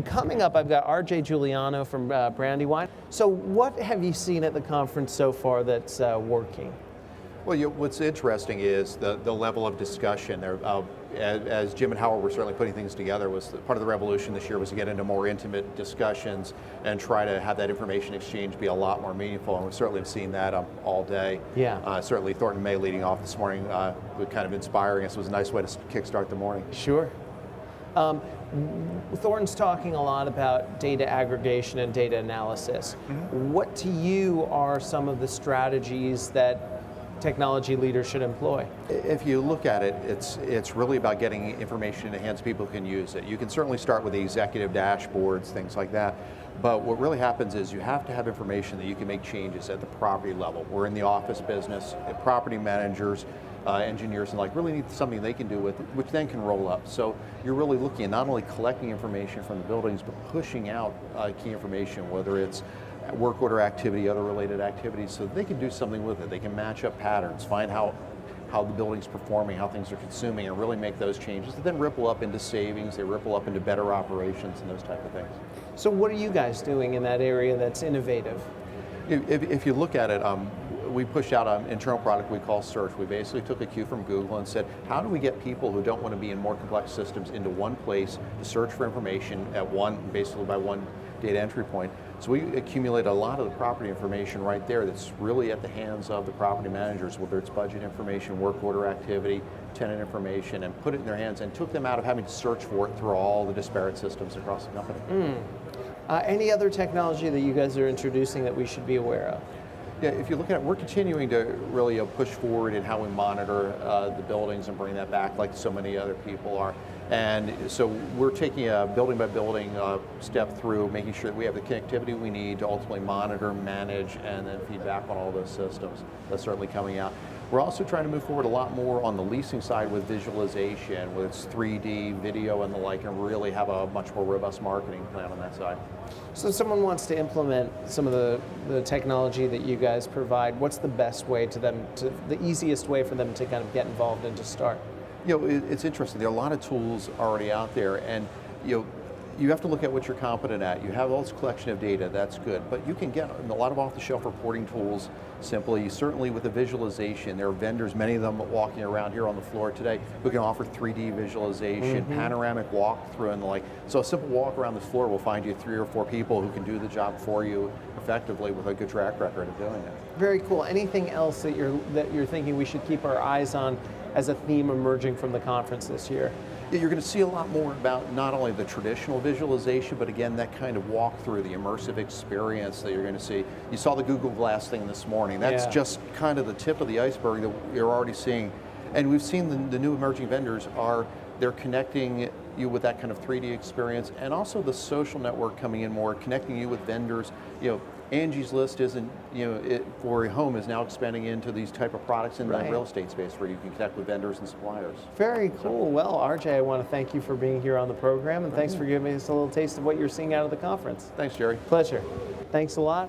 And coming up, I've got Juliano from Brandywine. So what have you seen at the conference so far that's working? Well, what's interesting is the level of discussion there. As Jim and Howard were certainly putting things together, was part of the revolution this year was to get into more intimate discussions and try to have that information exchange be a lot more meaningful, and we certainly have seen that all day. Yeah. Certainly Thornton May leading off this morning, was kind of inspiring us. It was a nice way to kickstart the morning. Sure. Thornton's talking a lot about data aggregation and data analysis. Mm-hmm. What to you are some of the strategies that technology leaders should employ? If you look at it, it's really about getting information in the hands of people who can use it. You can certainly start with the executive dashboards, things like that, but what really happens is you have to have information that you can make changes at the property level. We're in the office business, property managers, engineers and really need something they can do with it, which then can roll up. So you're really looking at not only collecting information from the buildings, but pushing out key information, whether it's work order activity, other related activities, so they can do something with it. They can match up patterns, find how the building's performing, how things are consuming, and really make those changes that then ripple up into savings, they ripple up into better operations and those type of things. So what are you guys doing in that area that's innovative? If you look at it, we pushed out an internal product we call Search. We basically took a cue from Google and said, how do we get people who don't want to be in more complex systems into one place to search for information at basically by one data entry point. So we accumulate a lot of the property information right there that's really at the hands of the property managers, whether it's budget information, work order activity, tenant information, and put it in their hands and took them out of having to search for it through all the disparate systems across the company. Any other technology that you guys are introducing that we should be aware of? Yeah, if you look at it, we're continuing to really push forward in how we monitor the buildings and bring that back like so many other people are. And so we're taking a building by building step through, making sure that we have the connectivity we need to ultimately monitor, manage, and then feedback on all those systems. That's certainly coming out. We're also trying to move forward a lot more on the leasing side with visualization, with its 3D video and the like, and really have a much more robust marketing plan on that side. So if someone wants to implement some of the technology that you guys provide, what's the best way the easiest way for them to kind of get involved and to start? It's interesting. There are a lot of tools already out there, and you have to look at what you're competent at. You have all this collection of data, that's good, but you can get a lot of off-the-shelf reporting tools simply. Certainly with the visualization, there are vendors, many of them walking around here on the floor today, who can offer 3D visualization, panoramic walkthrough and the like. So a simple walk around this floor will find you 3 or 4 people who can do the job for you effectively with a good track record of doing it. Very cool. Anything else that you're thinking we should keep our eyes on as a theme emerging from the conference this year? You're going to see a lot more about not only the traditional visualization, but again, that kind of walkthrough, the immersive experience that you're going to see. You saw the Google Glass thing this morning. That's just kind of the tip of the iceberg that you're already seeing. And we've seen the new emerging vendors they're connecting you with that kind of 3D experience, and also the social network coming in more, connecting you with vendors. Angie's List isn't, for a home is now expanding into these type of products in the real estate space where you can connect with vendors and suppliers. Very cool. Well, RJ, I want to thank you for being here on the program, and thanks for giving us a little taste of what you're seeing out of the conference. Thanks, Jerry. Pleasure. Thanks a lot.